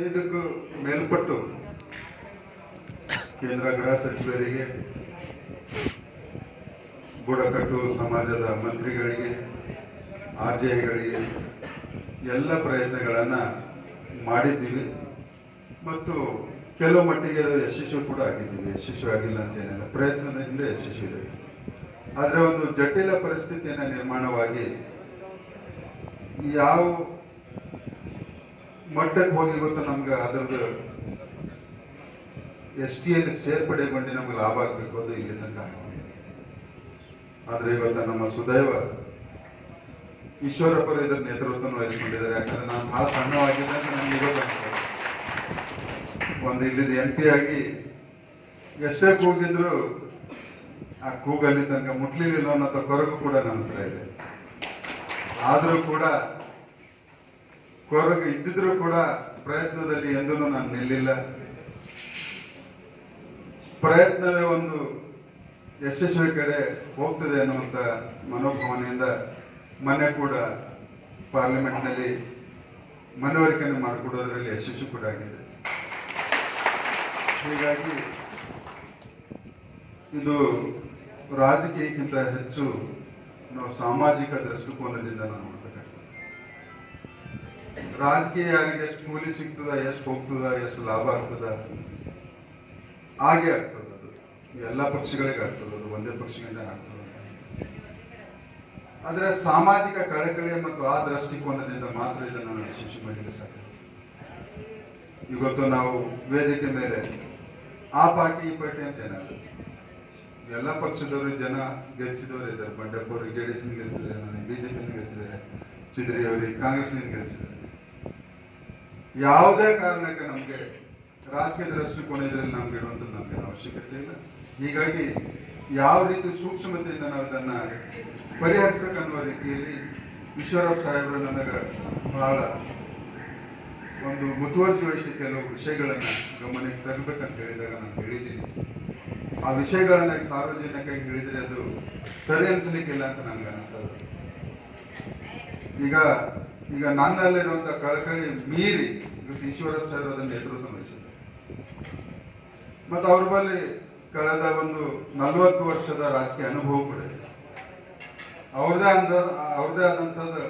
ಇದಕ್ಕೂ ಮೇಲ್ಪಟ್ಟು ಕೇಂದ್ರ ಗೃಹ ಸಚಿವರಿಗೆ, ಬುಡಕಟ್ಟು ಸಮಾಜದ ಮಂತ್ರಿಗಳಿಗೆ, RJIಗಳಿಗೆ ಎಲ್ಲ ಪ್ರಯತ್ನಗಳನ್ನು ಮಾಡಿದ್ದೀವಿ ಮತ್ತು ಕೆಲವು ಮಟ್ಟಿಗೆ ಅದು ಯಶಸ್ವಿ ಕೂಡ ಆಗಿದ್ದೀವಿ. ಯಶಸ್ವಿ ಆಗಿಲ್ಲ ಅಂತ ಏನಿಲ್ಲ, ಪ್ರಯತ್ನದಿಂದ ಯಶಸ್ವಿ ಇದೆ. ಆದರೆ ಒಂದು ಜಟಿಲ ಪರಿಸ್ಥಿತಿಯನ್ನು ನಿರ್ಮಾಣವಾಗಿ ಯಾವ ಮಟ್ಟಕ್ಕೆ ಹೋಗಿ ಗೊತ್ತು ನಮ್ಗೆ ಅದರದ್ದು STಯಲ್ಲಿ ಸೇರ್ಪಡೆಗೊಂಡು ನಮ್ಗೆ ಲಾಭ ಆಗಬೇಕು, ಅದು ಇಲ್ಲಿ ತನಕ ಆಗಿದೆ. ಆದರೆ ಇವತ್ತು ನಮ್ಮ ಸುದೈವ ಈಶ್ವರಪ್ಪರು ಇದರ ನೇತೃತ್ವವನ್ನು ವಹಿಸಿಕೊಂಡಿದ್ದಾರೆ. ಯಾಕಂದ್ರೆ ನಾನು ಬಹಳ ಸಣ್ಣವಾಗಿದ್ದೆ ಅಂತ ನನಗೆ ಇರೋದು ಒಂದು ಇಲ್ಲಿದ್ದು MP ಆಗಿ ಎಷ್ಟೇ ಕೂಗಿದ್ರು ಆ ಕೂಗಲ್ಲಿ ತನಕ ಮುಟ್ಲಿಲ್ಲ ಅನ್ನೋ ಕೊರಗು ಕೂಡ ನನ್ನ ಹತ್ರ ಇದೆ. ಆದರೂ ಕೂಡ ಕೊರಗು ಇದ್ದಿದ್ರು ಕೂಡ ಪ್ರಯತ್ನದಲ್ಲಿ ಎಂದೂ ನಾನು ನಿಲ್ಲಿಲ್ಲ. ಪ್ರಯತ್ನವೇ ಒಂದು ಯಶಸ್ವಿ ಕಡೆ ಹೋಗ್ತದೆ ಅನ್ನುವಂಥ ಮನೋಭಾವನೆಯಿಂದ ಮೊನ್ನೆ ಕೂಡ ಪಾರ್ಲಿಮೆಂಟ್ನಲ್ಲಿ ಮನವರಿಕೆಯನ್ನು ಮಾಡಿಕೊಡೋದ್ರಲ್ಲಿ ಯಶಸ್ವಿ ಕೂಡ ಆಗಿದೆ. ಹೀಗಾಗಿ ಇದು ರಾಜಕೀಯಕ್ಕಿಂತ ಹೆಚ್ಚು ನಾವು ಸಾಮಾಜಿಕ ದೃಷ್ಟಿಕೋನದಿಂದ ನಾವು ನೋಡ್ಬೇಕಾಗ್ತದೆ. ರಾಜಕೀಯ ಯಾರಿಗೆ ಎಷ್ಟು ಕೂಲಿ ಸಿಗ್ತದ, ಎಷ್ಟು ಹೋಗ್ತದ, ಎಷ್ಟು ಲಾಭ ಆಗ್ತದ, ಹಾಗೆ ಆಗ್ತದೆ. ಅದು ಎಲ್ಲ ಪಕ್ಷಗಳಿಗೆ ಆಗ್ತದೆ, ಅದು ಒಂದೇ ಪಕ್ಷದಿಂದ ಆಗ್ತದೆ. ಆದರೆ ಸಾಮಾಜಿಕ ಕಳಕಳಿ ಮತ್ತು ಆ ದೃಷ್ಟಿಕೋನದಿಂದ ಮಾತ್ರ ಇದನ್ನು ನಾವು ಯಶಸ್ವಿ ಮಾಡಲಿಕ್ಕೆ ಸಾಧ್ಯ. ಇವತ್ತು ನಾವು ವೇದಿಕೆ ಮೇಲೆ ಆ ಪಾರ್ಟಿ ಈ ಪಾರ್ಟಿ ಅಂತ ಏನಲ್ಲ, ಎಲ್ಲ ಪಕ್ಷದವರು ಜನ ಗೆಲ್ಲಿಸಿದವರು ಇದ್ದಾರೆ. ಬಂಡೆಪ್ಪ ಅವರು JDS ಗೆಲ್ಲಿಸಿದ್ದಾರೆ, ನನಗೆ BJP ಗೆಲ್ಲಿಸಿದ್ದಾರೆ, ಚಿದ್ರಿ ಅವರಿಗೆ ಕಾಂಗ್ರೆಸ್ ಗೆಲ್ಲಿಸಿದ್ದಾರೆ. ಯಾವುದೇ ಕಾರಣಕ್ಕೆ ನಮಗೆ ರಾಜಕೀಯ ದೃಷ್ಟಿಕೋನ ಇದರಲ್ಲಿ ನಮ್ಗೆ ಇಡುವಂಥದ್ದು ನಮಗೆ ಅವಶ್ಯಕತೆ ಇಲ್ಲ. ಹೀಗಾಗಿ ಯಾವ ರೀತಿ ಸೂಕ್ಷ್ಮತೆಯಿಂದ ನಾವು ಇದನ್ನು ಪರಿಹರಿಸಬೇಕನ್ನುವ ರೀತಿಯಲ್ಲಿ ಈಶ್ವರಪ್ಪ ಸಾಹೇಬರು ನನಗೆ ಬಹಳ ಒಂದು ಮುತುವರ್ಜಿ ವಹಿಸಿ ಕೆಲವು ವಿಷಯಗಳನ್ನು ಗಮನಕ್ಕೆ ತರಬೇಕಂತ ಹೇಳಿದಾಗ ನಾನು ಹೇಳಿದ್ದೀನಿ. ಆ ವಿಷಯಗಳನ್ನ ಸಾರ್ವಜನಿಕವಾಗಿ ಹೇಳಿದರೆ ಅದು ಸರಿ ಅನಿಸ್ಲಿಕ್ಕಿಲ್ಲ ಅಂತ ನನಗೆ ಅನಿಸ್ತದೆ. ಈಗ ನನ್ನಲ್ಲಿರುವಂಥ ಕಳಕಳಿ ಮೀರಿ ಇವತ್ತು ಈಶ್ವರಪ್ಪ ಸಾಹೇಬರು ಅದನ್ನು ನೇತೃತ್ವ ವಹಿಸಿದ್ದಾರೆ ಮತ್ತು ಅವ್ರ ಬಳಿ ಕಳೆದ ಒಂದು 40 ವರ್ಷದ ರಾಜಕೀಯ ಅನುಭವ ಕೂಡ ಇದೆ. ಅವ್ರದೇ ಆದಂಥದ್ದು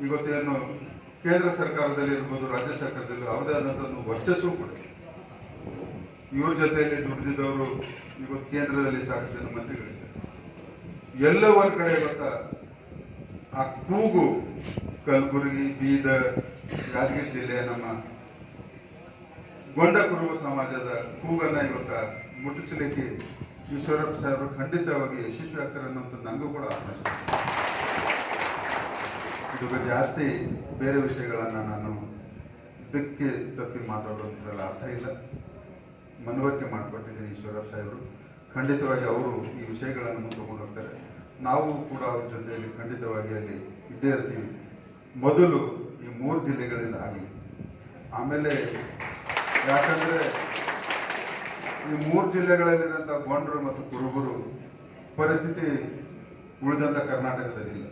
ಇವತ್ತೇನು ಕೇಂದ್ರ ಸರ್ಕಾರದಲ್ಲಿ ಇರ್ಬೋದು, ರಾಜ್ಯ ಸರ್ಕಾರದಲ್ಲಿ ಅವ್ರದೇ ಆದಂಥದ್ದು ವರ್ಚಸ್ಸು ಕೂಡ. ಇವ್ರ ಜೊತೆಯಲ್ಲಿ ದುಡಿದಿದ್ದವರು ಇವತ್ತು ಕೇಂದ್ರದಲ್ಲಿ ಸಾಕಷ್ಟು ಜನ ಮಂತ್ರಿಗಳಿದ್ದಾರೆ. ಎಲ್ಲ ಒಂದ್ ಕಡೆ ಇವತ್ತ ಆ ಕೂಗು ಕಲಬುರಗಿ, ಬೀದರ್, ಯಾದಗಿರಿ ಜಿಲ್ಲೆಯ ನಮ್ಮ ಗೊಂಡ ಕುರುಬ ಸಮಾಜದ ಕೂಗನ್ನ ಇವತ್ತ ಮುಟ್ಟಿಸಲಿಕ್ಕೆ ಈಶ್ವರಪ್ಪ ಸಾಹೇಬರು ಖಂಡಿತವಾಗಿ ಯಶಸ್ವಿ ಆಗ್ತಾರೆ ಅನ್ನೋಂಥದ್ದು ನನಗೂ ಕೂಡ ಆತ್ಮವಿಶ್ವಾಸ. ಇದಕ್ಕೆ ಜಾಸ್ತಿ ಬೇರೆ ವಿಷಯಗಳನ್ನು ನಾನು ಇದಕ್ಕೆ ತಪ್ಪಿ ಮಾತಾಡೋದ್ರಲ್ಲಿ ಅರ್ಥ ಇಲ್ಲ. ಮನವರಿಕೆ ಮಾಡಿಕೊಟ್ಟಿದ್ದೀನಿ ಈಶ್ವರಪ್ಪ ಸಾಹೇಬರು. ಖಂಡಿತವಾಗಿ ಅವರು ಈ ವಿಷಯಗಳನ್ನು ಮುಂದೆ ತಗೊಂಡು ಹೋಗ್ತಾರೆ. ನಾವು ಕೂಡ ಅವ್ರ ಜೊತೆಯಲ್ಲಿ ಖಂಡಿತವಾಗಿ ಅಲ್ಲಿ ಇದ್ದೇ ಇರ್ತೀವಿ. ಮೊದಲು ಈ 3 ಜಿಲ್ಲೆಗಳಿಂದ ಆಗಲಿ, ಆಮೇಲೆ ಯಾಕಂದರೆ ಈ 3 ಜಿಲ್ಲೆಗಳಲ್ಲಿರುವಂಥ ಗೊಂಡರು ಮತ್ತು ಕುರುಬರು ಪರಿಸ್ಥಿತಿ ಉಳಿದಂಥ ಕರ್ನಾಟಕದಲ್ಲಿ ಇಲ್ಲ.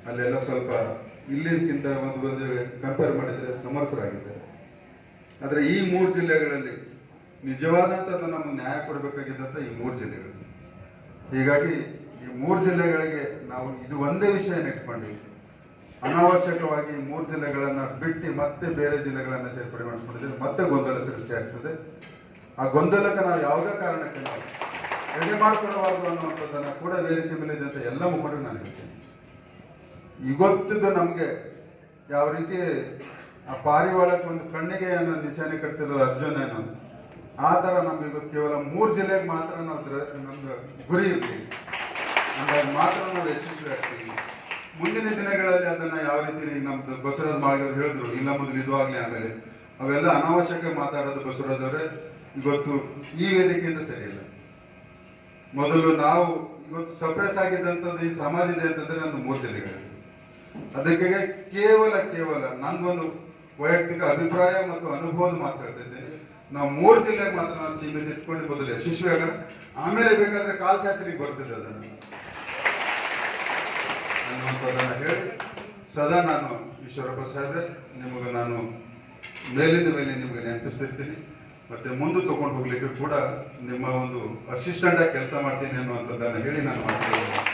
ಅಲ್ಲೆಲ್ಲ ಸ್ವಲ್ಪ ಇಲ್ಲಿಗಿಂತ ಒಂದು ಕಂಪೇರ್ ಮಾಡಿದರೆ ಸಮರ್ಥರಾಗಿದ್ದಾರೆ. ಆದರೆ ಈ 3 ಜಿಲ್ಲೆಗಳಲ್ಲಿ ನಿಜವಾದಂಥದ್ದು ನಮಗೆ ನ್ಯಾಯ ಕೊಡಬೇಕಾಗಿದ್ದಂಥ ಈ 3 ಜಿಲ್ಲೆಗಳು. ಹೀಗಾಗಿ ಈ 3 ಜಿಲ್ಲೆಗಳಿಗೆ ನಾವು ಇದು ಒಂದೇ ವಿಷಯನ ಇಟ್ಕೊಂಡಿವಿ. ಅನಾವಶ್ಯಕವಾಗಿ 3 ಜಿಲ್ಲೆಗಳನ್ನು ಬಿಟ್ಟು ಮತ್ತೆ ಬೇರೆ ಜಿಲ್ಲೆಗಳನ್ನು ಸೇರ್ಪಡೆ ಮಾಡಿಸ್ಕೊಂಡಿದ್ರೆ ಮತ್ತೆ ಗೊಂದಲ ಸೃಷ್ಟಿ ಆಗ್ತದೆ. ಆ ಗೊಂದಲಕ್ಕೆ ನಾವು ಯಾವುದೇ ಕಾರಣಕ್ಕೆ ನಾವು ಎಡೆ ಮಾಡಿಕೊಳ್ಳಬಾರ್ದು ಅನ್ನುವಂಥದ್ದನ್ನು ಕೂಡ ವೇದಿಕೆ ಮೇಲೆ ಇದ್ದಂಥ ಎಲ್ಲ ಮುಖಂಡರು ನಾನು ಹೇಳ್ತೀನಿ. ಇವತ್ತಿದ್ದು ನಮಗೆ ಯಾವ ರೀತಿ ಆ ಪಾರಿವಾಳಕ್ಕೆ ಒಂದು ಕಣ್ಣಿಗೆ ನಿಶಾನೆ ಕಟ್ತಿರೋದು ಅರ್ಜುನ ಏನೋ ಆ ಥರ ನಮ್ಗೆ ಇವತ್ತು ಕೇವಲ 3 ಜಿಲ್ಲೆಗೆ ಮಾತ್ರ ನಾವು ನಮ್ದು ಗುರಿ ಇರ್ತೀವಿ, ಅಂದಾಗ ಮಾತ್ರ ನಾವು ಯಶಸ್ವಿ ಆಗ್ತೀವಿ. ಮುಂದಿನ ದಿನಗಳಲ್ಲಿ ಅದನ್ನು ಯಾವ ರೀತಿ ನಮ್ದು ಬಸವರಾಜ ಮಾಳಿಗವ್ರು ಹೇಳಿದ್ರು, ಇಲ್ಲ ಮೊದಲು ಇದು ಆಗಲಿ ಆಮೇಲೆ ಅವೆಲ್ಲ ಅನಾವಶ್ಯಕ ಮಾತಾಡೋದು ಬಸವರಾಜ್ ಅವರೇ ಇವತ್ತು ಈ ವೇದಿಕೆಯಿಂದ ಸರಿಯಿಲ್ಲ. ಮೊದಲು ನಾವು ಇವತ್ತು ಸಪ್ರೆಸ್ ಆಗಿದ್ದಂಥದ್ದು ಈ ಸಮಾಜ ಇದೆ ಅಂತಂದ್ರೆ ನಂದು 3 ಜಿಲ್ಲೆಗಳಿದೆ. ಅದಕ್ಕೆ ಕೇವಲ ನಂದೊಂದು ವೈಯಕ್ತಿಕ ಅಭಿಪ್ರಾಯ ಮತ್ತು ಅನುಭವದ ಮಾತಾಡ್ತಿದ್ದೇನೆ. ನಾವು 3 ಜಿಲ್ಲೆಗೆ ಮಾತ್ರ ನಾವು ಸೀಮಿತ ಇಟ್ಕೊಂಡು ಮೊದಲು ಯಶಸ್ವಿ ಆಗೋಣ, ಆಮೇಲೆ ಬೇಕಾದ್ರೆ ಕಾಲ್ಚಾಚರಿಗೆ ಬರ್ತಿದೆ ಅದನ್ನು ಅನ್ನುವಂಥದ್ದನ್ನು ಹೇಳಿ ಸದಾ ನಾನು ಈಶ್ವರಪ್ಪ ಸಾಹೇಬ್ರೆ ನಿಮಗೆ ನಾನು ಮೇಲಿಂದ ಮೇಲೆ ನಿಮಗೆ ನೆನಪಿಸ್ತಿರ್ತೀನಿ. ಮತ್ತು ಮುಂದೆ ತೊಗೊಂಡು ಹೋಗ್ಲಿಕ್ಕೆ ಕೂಡ ನಿಮ್ಮ ಒಂದು ಅಸಿಸ್ಟೆಂಟಾಗಿ ಕೆಲಸ ಮಾಡ್ತೀನಿ ಅನ್ನುವಂಥದ್ದನ್ನು ಹೇಳಿ ನಾನು ಮಾಡ್ತೀನಿ.